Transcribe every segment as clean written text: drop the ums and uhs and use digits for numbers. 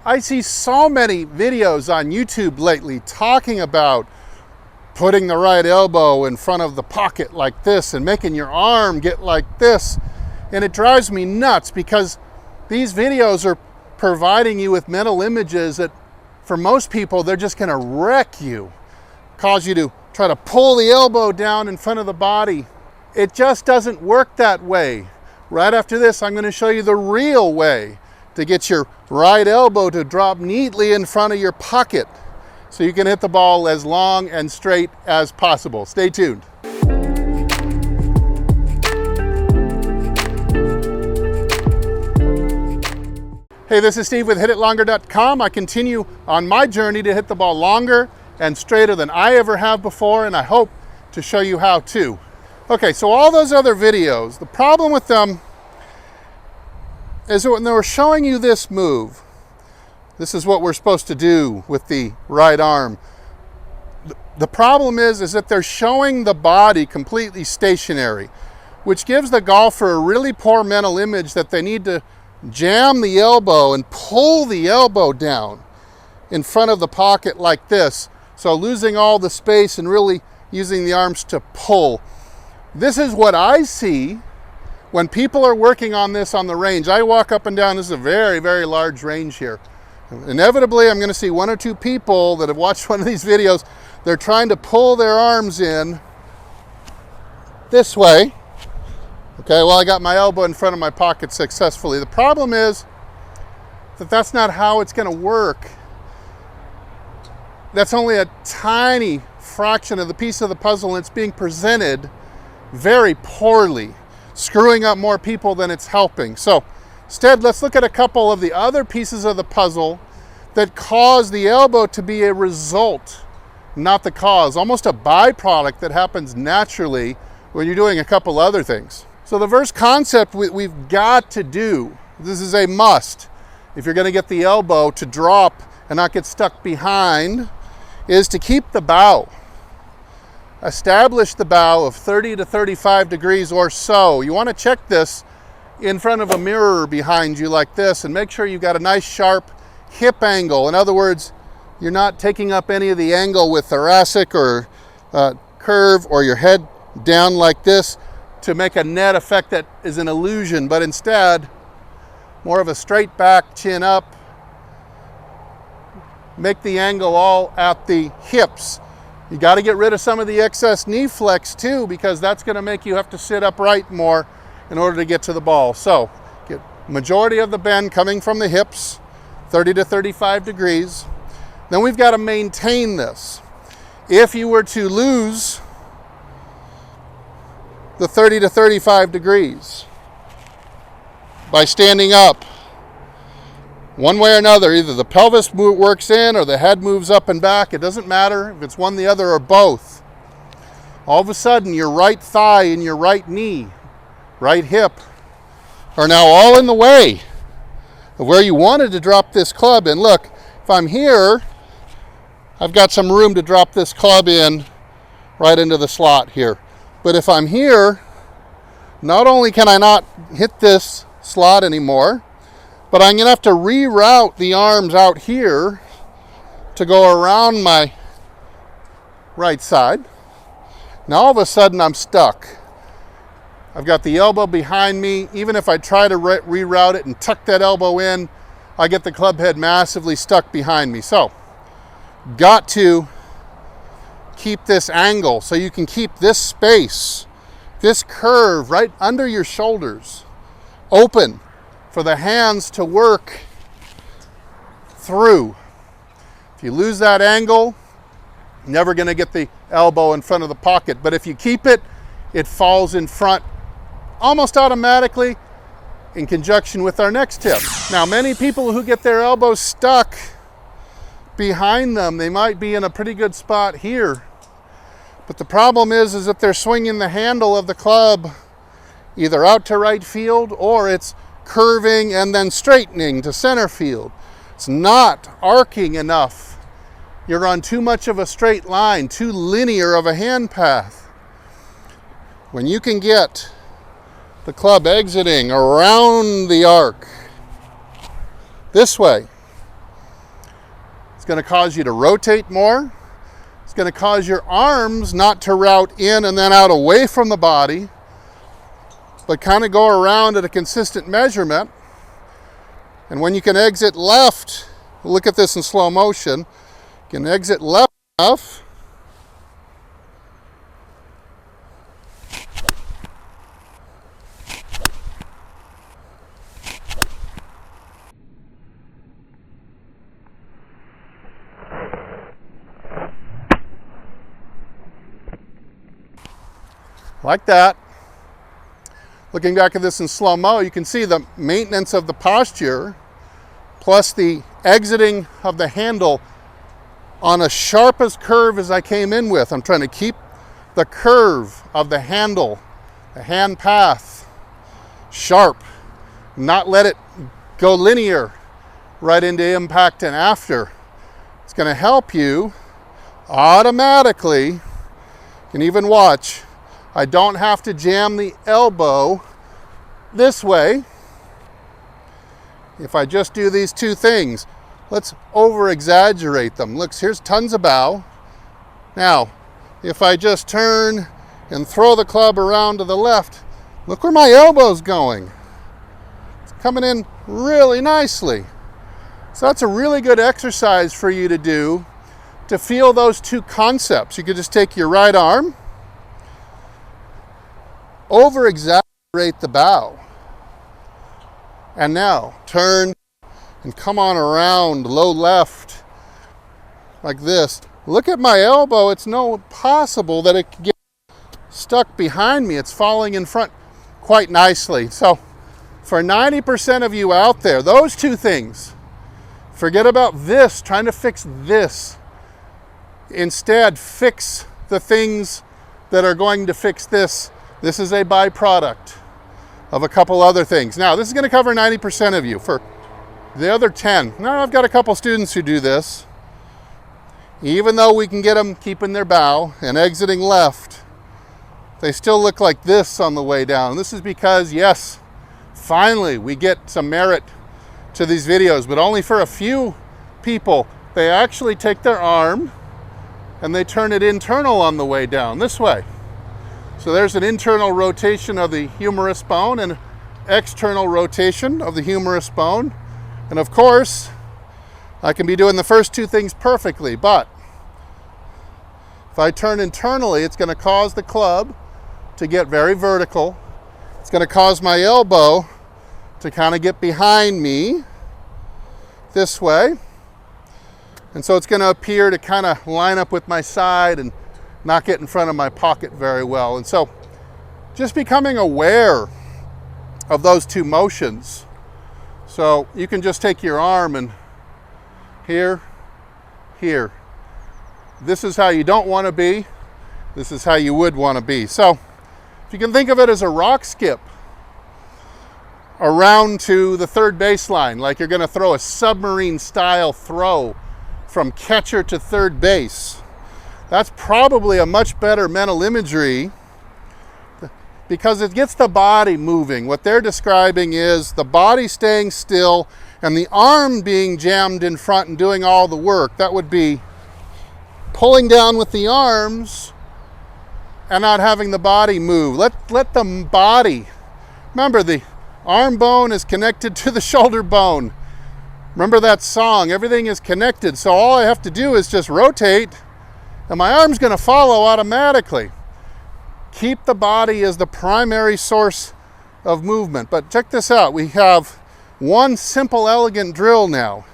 I see so many videos on YouTube lately talking about putting the right elbow in front of the pocket like this and making your arm get like this. And it drives me nuts because these videos are providing you with mental images that for most people, they're just gonna wreck you, cause you to try to pull the elbow down in front of the body. It just doesn't work that way. Right after this, I'm gonna show you the real way to get your right elbow to drop neatly in front of your pocket so you can hit the ball as long and straight as possible. Stay tuned. Hey, this is Steve with HitItLonger.com. I continue on my journey to hit the ball longer and straighter than I ever have before, and I hope to show you how to. Okay, so all those other videos, the problem with them is that when they were showing you this move, this is what we're supposed to do with the right arm. The problem is that they're showing the body completely stationary, which gives the golfer a really poor mental image that they need to jam the elbow and pull the elbow down in front of the pocket like this. So losing all the space and really using the arms to pull. This is what I see when people are working on this on the range. I walk up and down, this is a very, very large range here. Inevitably, I'm gonna see one or two people that have watched one of these videos. They're trying to pull their arms in this way. Okay, well, I got my elbow in front of my pocket successfully. The problem is that that's not how it's gonna work. That's only a tiny fraction of the piece of the puzzle, and it's being presented very poorly, screwing up more people than it's helping. So instead, let's look at a couple of the other pieces of the puzzle that cause the elbow to be a result, not the cause, almost a byproduct that happens naturally when you're doing a couple other things. So the first concept we've got to do, this is a must, if you're gonna get the elbow to drop and not get stuck behind, is to keep the bow. Establish the bow of 30 to 35 degrees or so. You wanna check this in front of a mirror behind you like this and make sure you've got a nice sharp hip angle. In other words, you're not taking up any of the angle with thoracic or curve or your head down like this to make a net effect that is an illusion, but instead more of a straight back, chin up. Make the angle all at the hips. You got to get rid of some of the excess knee flex too, because that's going to make you have to sit upright more in order to get to the ball. So get majority of the bend coming from the hips, 30 to 35 degrees. Then we've got to maintain this. If you were to lose the 30 to 35 degrees by standing up, one way or another, either the pelvis works in or the head moves up and back. It doesn't matter if it's one, the other, or both. All of a sudden, your right thigh and your right knee, right hip, are now all in the way of where you wanted to drop this club in. Look, if I'm here, I've got some room to drop this club in right into the slot here. But if I'm here, not only can I not hit this slot anymore, but I'm gonna have to reroute the arms out here to go around my right side. Now all of a sudden I'm stuck. I've got the elbow behind me. Even if I try to reroute it and tuck that elbow in, I get the club head massively stuck behind me. So, got to keep this angle so you can keep this space, this curve right under your shoulders open for the hands to work through. If you lose that angle, you're never going to get the elbow in front of the pocket. But if you keep it, it falls in front almost automatically in conjunction with our next tip. Now, many people who get their elbows stuck behind them, they might be in a pretty good spot here. But the problem is that they're swinging the handle of the club either out to right field or it's curving and then straightening to center field. It's not arcing enough. You're on too much of a straight line, too linear of a hand path. When you can get the club exiting around the arc this way, going to cause you to rotate more. It's going to cause your arms not to route in and then out away from the body, but kind of go around at a consistent measurement. And when you can exit left, look at this in slow motion, you can exit left enough, like that. Looking back at this in slow-mo, you can see the maintenance of the posture plus the exiting of the handle on a sharp as curve as I came in with. I'm trying to keep the curve of the handle, the hand path, sharp, not let it go linear right into impact and after. It's going to help you automatically. You can even watch. I don't have to jam the elbow this way. If I just do these two things, let's over exaggerate them. Look, here's tons of bow. Now, if I just turn and throw the club around to the left, look where my elbow's going. It's coming in really nicely. So that's a really good exercise for you to do to feel those two concepts. You could just take your right arm, over exaggerate the bow, and now turn and come on around low left like this. Look at my elbow. It's no possible that it could get stuck behind me. It's falling in front quite nicely. So for 90% of you out there, those two things, forget about this, trying to fix this. Instead, fix the things that are going to fix this. This is a byproduct of a couple other things. Now, this is going to cover 90% of you. For the other 10, now I've got a couple students who do this. Even though we can get them keeping their bow and exiting left, they still look like this on the way down. This is because, yes, finally we get some merit to these videos, but only for a few people. They actually take their arm and they turn it internal on the way down, this way. So there's an internal rotation of the humerus bone and external rotation of the humerus bone. And of course, I can be doing the first two things perfectly, but if I turn internally, it's going to cause the club to get very vertical. It's going to cause my elbow to kind of get behind me this way. And so it's going to appear to kind of line up with my side and not get in front of my pocket very well. And so just becoming aware of those two motions. So you can just take your arm and here. This is how you don't want to be. This is how you would want to be. So if you can think of it as a rock skip around to the third baseline, like you're going to throw a submarine style throw from catcher to third base. That's probably a much better mental imagery because it gets the body moving. What they're describing is the body staying still and the arm being jammed in front and doing all the work. That would be pulling down with the arms and not having the body move. Let the body, remember the arm bone is connected to the shoulder bone. Remember that song, everything is connected. So all I have to do is just rotate and my arm's going to follow automatically. Keep the body as the primary source of movement. But check this out. We have one simple, elegant drill now.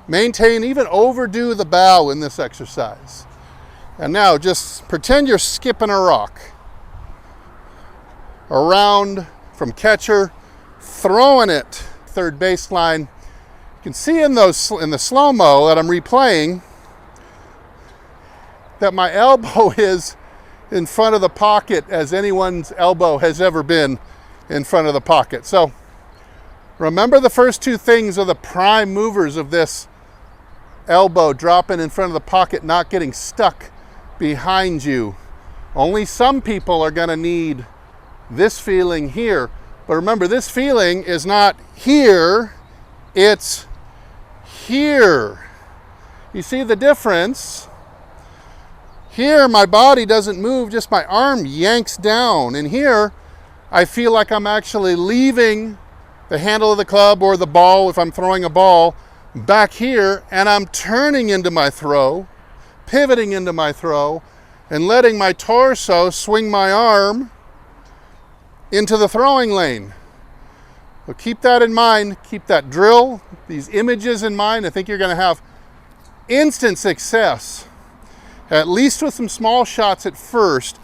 Maintain, even overdo the bow in this exercise. And now just pretend you're skipping a rock. Around from catcher, throwing it third baseline. You can see in the slow-mo that I'm replaying that my elbow is in front of the pocket as anyone's elbow has ever been in front of the pocket. So remember, the first two things are the prime movers of this elbow dropping in front of the pocket, not getting stuck behind you. Only some people are going to need this feeling here. But remember, this feeling is not here, it's here. You see the difference? Here, my body doesn't move, just my arm yanks down. And here, I feel like I'm actually leaving the handle of the club or the ball, if I'm throwing a ball, back here, and I'm turning into my throw, pivoting into my throw, and letting my torso swing my arm into the throwing lane. So keep that in mind, keep that drill, these images in mind. I think you're going to have instant success, at least with some small shots at first,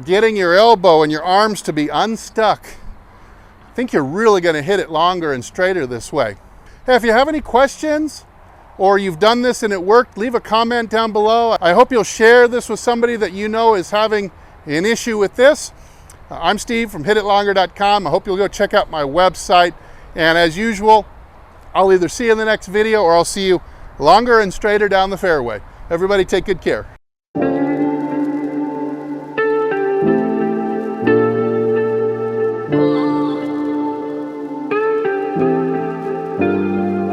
getting your elbow and your arms to be unstuck. I think you're really going to hit it longer and straighter this way. Hey, if you have any questions or you've done this and it worked, leave a comment down below. I hope you'll share this with somebody that you know is having an issue with this. I'm Steve from hititlonger.com. I hope you'll go check out my website. And as usual, I'll either see you in the next video or I'll see you longer and straighter down the fairway. Everybody take good care.